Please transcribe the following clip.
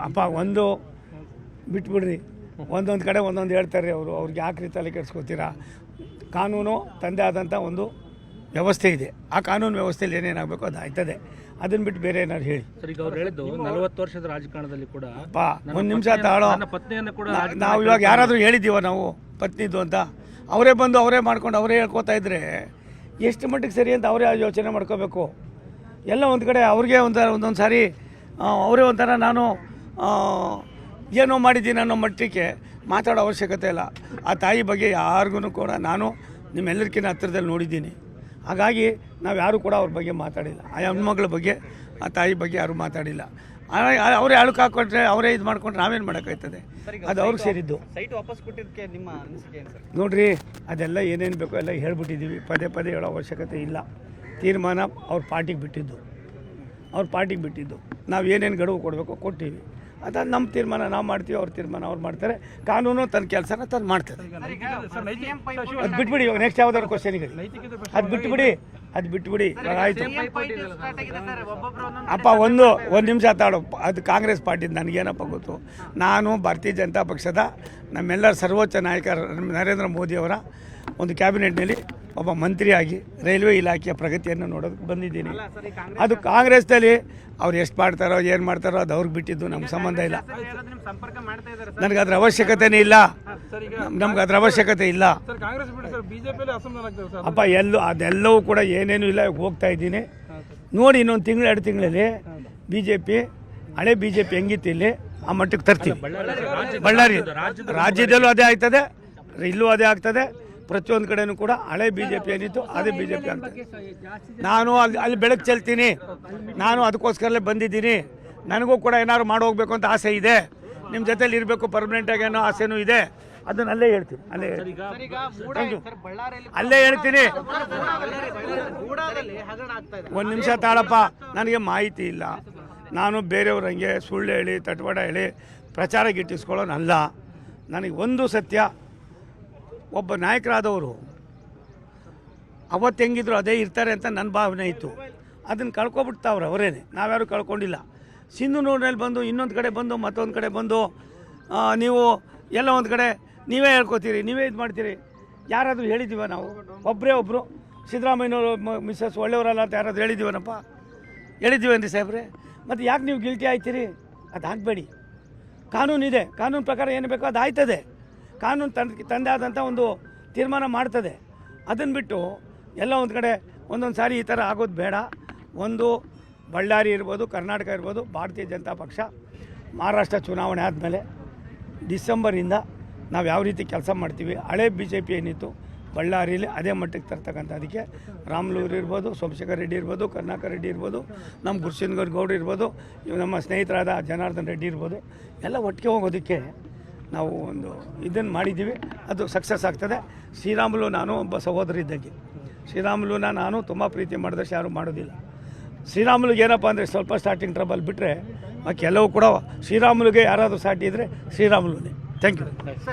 ಅಪ್ಪ ಒಂದು ಬಿಟ್ಬಿಡ್ರಿ, ಒಂದೊಂದು ಕಡೆ ಒಂದೊಂದು ಹೇಳ್ತಾರೆ ಅವರು. ಅವ್ರಿಗೆ ಯಾಕೆ ತಲೆ ಕೆಡಿಸ್ಕೋತೀರಾ? ಕಾನೂನು ತಂದೆ ಆದಂಥ ಒಂದು ವ್ಯವಸ್ಥೆ ಇದೆ. ಆ ಕಾನೂನು ವ್ಯವಸ್ಥೆಯಲ್ಲಿ ಏನೇನಾಗಬೇಕು ಅದು ಆಯ್ತದೆ. ಅದನ್ನ ಬಿಟ್ಟು ಬೇರೆ ಏನಾದ್ರು ಹೇಳಿ. ಸರ್, ಈಗ ಅವ್ರು ಹೇಳಿದ್ದು 40 ವರ್ಷದ ರಾಜಕಾರಣದಲ್ಲಿ ಕೂಡ ಅಪ್ಪ ಒಂದು ನಿಮಿಷ ತಾಳೋ. ಪತ್ನಿಯನ್ನು ಕೂಡ ನಾವು ಇವಾಗ ಯಾರಾದರೂ ಹೇಳಿದ್ದೀವ ನಾವು ಪತ್ನಿದ್ದು ಅಂತ? ಅವರೇ ಬಂದು ಅವರೇ ಮಾಡ್ಕೊಂಡು ಅವರೇ ಹೇಳ್ಕೊತಾ ಇದ್ರೆ ಎಷ್ಟು ಮಟ್ಟಿಗೆ ಸರಿ ಅಂತ ಅವರೇ ಯೋಚನೆ ಮಾಡ್ಕೋಬೇಕು. ಎಲ್ಲ ಒಂದು ಕಡೆ ಅವ್ರಿಗೆ ಒಂದೊಂದು ಸಾರಿ ಅವರೇ ಒಂಥರ ನಾನು ಏನೋ ಮಾಡಿದ್ದೀನಿ ಅನ್ನೋ ಮಟ್ಟಕ್ಕೆ ಮಾತಾಡೋ ಅವಶ್ಯಕತೆ ಇಲ್ಲ. ಆ ತಾಯಿ ಬಗ್ಗೆ ಯಾರಿಗೂ ಕೂಡ ನಾನು ನಿಮ್ಮೆಲ್ಲರಿಗಿಂತ ಹತ್ತಿರದಲ್ಲಿ ನೋಡಿದ್ದೀನಿ. ಹಾಗಾಗಿ ನಾವು ಯಾರೂ ಕೂಡ ಅವ್ರ ಬಗ್ಗೆ ಮಾತಾಡಿಲ್ಲ. ಆ ಹೆಣ್ಮಗಳ ಬಗ್ಗೆ ಆ ತಾಯಿ ಬಗ್ಗೆ ಯಾರೂ ಮಾತಾಡಿಲ್ಲ. ಅವರೇ ಅಳುಕು ಹಾಕ್ಕೊಂಡ್ರೆ ಅವರೇ ಇದು ಮಾಡ್ಕೊಂಡ್ರೆ ನಾವೇನು ಮಾಡೋಕ್ಕಾಯ್ತದೆ? ಅದು ಅವ್ರಿಗೆ ಸೇರಿದ್ದು. ನೋಡ್ರಿ, ಅದೆಲ್ಲ ಏನೇನು ಬೇಕೋ ಎಲ್ಲ ಹೇಳ್ಬಿಟ್ಟಿದ್ದೀವಿ. ಪದೇ ಪದೇ ಹೇಳೋ ಅವಶ್ಯಕತೆ ಇಲ್ಲ. ತೀರ್ಮಾನ ಅವ್ರ ಪಾರ್ಟಿಗೆ ಬಿಟ್ಟಿದ್ದು. ನಾವು ಏನೇನು ಗಡುವು ಕೊಡಬೇಕೋ ಕೊಟ್ಟಿವಿ. ಅದು ನಮ್ಮ ತೀರ್ಮಾನ ನಾವು ಮಾಡ್ತೀವಿ, ಅವ್ರ ತೀರ್ಮಾನ ಅವ್ರು ಮಾಡ್ತಾರೆ. ಕಾನೂನು ತನ್ನ ಕೆಲಸನ ತಂದು ಮಾಡ್ತಾರೆ. ಅದು ಬಿಟ್ಬಿಡಿ. ಇವಾಗ ನೆಕ್ಸ್ಟ್ ಯಾವ್ದಾದ್ರು ಕ್ವಶನಿಗೆ ಅದು ಬಿಟ್ಬಿಡಿ. ಆಯಿತು ಅಪ್ಪ, ಒಂದು ನಿಮಿಷ ತಾಡು. ಅದು ಕಾಂಗ್ರೆಸ್ ಪಾರ್ಟಿ ನನಗೇನಪ್ಪ ಗೊತ್ತು. ನಾನು ಭಾರತೀಯ ಜನತಾ ಪಕ್ಷದ ನಮ್ಮೆಲ್ಲರ ಸರ್ವೋಚ್ಚ ನಾಯಕ ನರೇಂದ್ರ ಮೋದಿಯವರ ಒಂದು ಕ್ಯಾಬಿನೆಟ್ನಲ್ಲಿ ಒಬ್ಬ ಮಂತ್ರಿಯಾಗಿ ರೈಲ್ವೆ ಇಲಾಖೆಯ ಪ್ರಗತಿಯನ್ನು ನೋಡೋದಕ್ಕೆ ಬಂದಿದ್ದೀನಿ. ಅದು ಕಾಂಗ್ರೆಸ್ನಲ್ಲಿ ಅವ್ರು ಎಷ್ಟು ಮಾಡ್ತಾರೋ ಏನು ಮಾಡ್ತಾರೋ ಅದು ಅವ್ರಿಗೆ ಬಿಟ್ಟಿದ್ದು, ನಮ್ಗೆ ಸಂಬಂಧ ಇಲ್ಲ. ನನಗೆ ಅದ್ರ ಅವಶ್ಯಕತೆನೇ ಇಲ್ಲ. ನಮ್ಗೆ ಅದ್ರ ಅವಶ್ಯಕತೆ ಇಲ್ಲ ಅಪ್ಪ. ಅದೆಲ್ಲವೂ ಕೂಡ ಏನೇನು ಇಲ್ಲ. ಹೋಗ್ತಾ ಇದ್ದೀನಿ ನೋಡಿ. ಇನ್ನೊಂದು ತಿಂಗಳು 2 ತಿಂಗಳಲ್ಲಿ BJP ಹಳೆ BJP ಹೆಂಗಿತ್ತು ಇಲ್ಲಿ ಆ ಮಟ್ಟಕ್ಕೆ ತರ್ತೀವಿ. ಬಳ್ಳಾರಿ ರಾಜ್ಯದಲ್ಲೂ ಅದೇ ಆಯ್ತದೆ, ಇಲ್ಲೂ ಅದೇ ಆಗ್ತದೆ. ಪ್ರತಿಯೊಂದು ಕಡೆನೂ ಕೂಡ ಹಳೆ BJP ಏನಿತ್ತು ಅದೇ BJP ಆಗ್ತದೆ. ನಾನು ಅಲ್ಲಿ ಬೆಳಕು ಚೆಲ್ತೀನಿ. ನಾನು ಅದಕ್ಕೋಸ್ಕರಲೇ ಬಂದಿದ್ದೀನಿ. ನನಗೂ ಕೂಡ ಏನಾದ್ರು ಮಾಡಿ ಹೋಗ್ಬೇಕು ಅಂತ ಆಸೆ ಇದೆ. ನಿಮ್ಮ ಜೊತೆಲಿ ಇರಬೇಕು ಪರ್ಮನೆಂಟಾಗಿ ಅನ್ನೋ ಆಸೆನೂ ಇದೆ. ಅದನ್ನ ಅಲ್ಲೇ ಹೇಳ್ತೀನಿ. ಅಲ್ಲೇ ಹೇಳ್ತೀನಿ. ಒಂದು ನಿಮಿಷ ತಾಳಪ್ಪ. ನನಗೆ ಮಾಹಿತಿ ಇಲ್ಲ. ನಾನು ಬೇರೆಯವ್ರಂಗೆ ಸುಳ್ಳು ಹೇಳಿ ತಟ್ವಾಡ ಹೇಳಿ ಪ್ರಚಾರ ಗಿಟ್ಟಿಸ್ಕೊಳ್ಳೋನಲ್ಲ. ನನಗೆ ಒಂದು ಸತ್ಯ, ಒಬ್ಬ ನಾಯಕರಾದವರು ಅವತ್ತು ಹೆಂಗಿದ್ರು ಅದೇ ಇರ್ತಾರೆ ಅಂತ ನನ್ನ ಭಾವನೆ ಇತ್ತು. ಅದನ್ನು ಕಳ್ಕೊಬಿಡ್ತಾವ್ರೆ ಅವರೇನೆ, ನಾವ್ಯಾರು ಕಳ್ಕೊಂಡಿಲ್ಲ. ಸಿಂಧುನೂರಿನಲ್ಲಿ ಬಂದು ಇನ್ನೊಂದು ಕಡೆ ಬಂದು ಮತ್ತೊಂದು ಕಡೆ ಬಂದು ನೀವು ಎಲ್ಲ ಒಂದು ಕಡೆ ನೀವೇ ಹೇಳ್ಕೊತೀರಿ, ನೀವೇ ಇದು ಮಾಡ್ತೀರಿ. ಯಾರಾದರೂ ಹೇಳಿದ್ದೀವ ನಾವು? ಒಬ್ಬರು ಸಿದ್ದರಾಮಯ್ಯನವರು ಮಿಸ್ಸಸ್ ಒಳ್ಳೆಯವರಲ್ಲ ಅಂತ ಯಾರಾದರೂ ಹೇಳಿದ್ದೀವನಪ್ಪ? ಹೇಳಿದ್ದೀವೇನ್ರಿ ಸಾಹೇಬ್ರೆ? ಮತ್ತು ಯಾಕೆ ನೀವು ಗಿಲ್ಟಿ ಆಯ್ತೀರಿ? ಅದು ಆಗಬೇಡಿ. ಕಾನೂನಿದೆ. ಕಾನೂನು ಪ್ರಕಾರ ಏನು ಬೇಕೋ ಅದು ಆಯ್ತದೆ. ಕಾನೂನು ತಂದೆ ಆದಂಥ ಒಂದು ತೀರ್ಮಾನ ಮಾಡ್ತದೆ. ಅದನ್ನು ಬಿಟ್ಟು ಎಲ್ಲ ಒಂದು ಕಡೆ ಒಂದೊಂದು ಸಾರಿ ಈ ಥರ ಆಗೋದು ಬೇಡ. ಒಂದು ಬಳ್ಳಾರಿ ಇರ್ಬೋದು, ಕರ್ನಾಟಕ ಇರ್ಬೋದು, ಭಾರತೀಯ ಜನತಾ ಪಕ್ಷ ಮಹಾರಾಷ್ಟ್ರ ಚುನಾವಣೆ ಆದಮೇಲೆ ಡಿಸೆಂಬರಿಂದ ನಾವು ಯಾವ ರೀತಿ ಕೆಲಸ ಮಾಡ್ತೀವಿ, ಹಳೆ BJP ಏನಿತ್ತು ಬಳ್ಳಾರಿಯಲ್ಲಿ ಅದೇ ಮಟ್ಟಕ್ಕೆ ತರ್ತಕ್ಕಂಥ. ಅದಕ್ಕೆ ರಾಮ್ಲೂರು ಇರ್ಬೋದು, ಸೋಮಶೇಖರ್ ರೆಡ್ಡಿ ಇರ್ಬೋದು, ಕರುಣಾಕರ್ ರೆಡ್ಡಿ ಇರ್ಬೋದು, ನಮ್ಮ ಗುರುಸಿಂಗರ್ ಗೌಡ ಇರ್ಬೋದು, ಇವು ನಮ್ಮ ಸ್ನೇಹಿತರಾದ ಜನಾರ್ದನ್ ರೆಡ್ಡಿ ಇರ್ಬೋದು, ಎಲ್ಲ ಒಟ್ಟಿಗೆ ಹೋಗೋದಕ್ಕೆ ನಾವು ಒಂದು ಇದನ್ನು ಮಾಡಿದ್ದೀವಿ. ಅದು ಸಕ್ಸಸ್ ಆಗ್ತದೆ. ಶ್ರೀರಾಮುಲು ನಾನು ಒಬ್ಬ ಸಹೋದರ ಇದ್ದಂಗೆ. ಶ್ರೀರಾಮುಲುನ ನಾನು ತುಂಬ ಪ್ರೀತಿ ಮಾಡಿದಷ್ಟು ಯಾರೂ ಮಾಡೋದಿಲ್ಲ. ಶ್ರೀರಾಮುಲುಗೆ ಏನಪ್ಪ ಅಂದರೆ ಸ್ವಲ್ಪ ಸ್ಟಾರ್ಟಿಂಗ್ ಟ್ರಬಲ್ ಬಿಟ್ಟರೆ ಕೆಲವು ಕೂಡ ಶ್ರೀರಾಮುಲುಗೆ ಯಾರಾದರೂ ಸಾಟಿ ಇದ್ದರೆ ಶ್ರೀರಾಮುಲುನೇ. Thank you.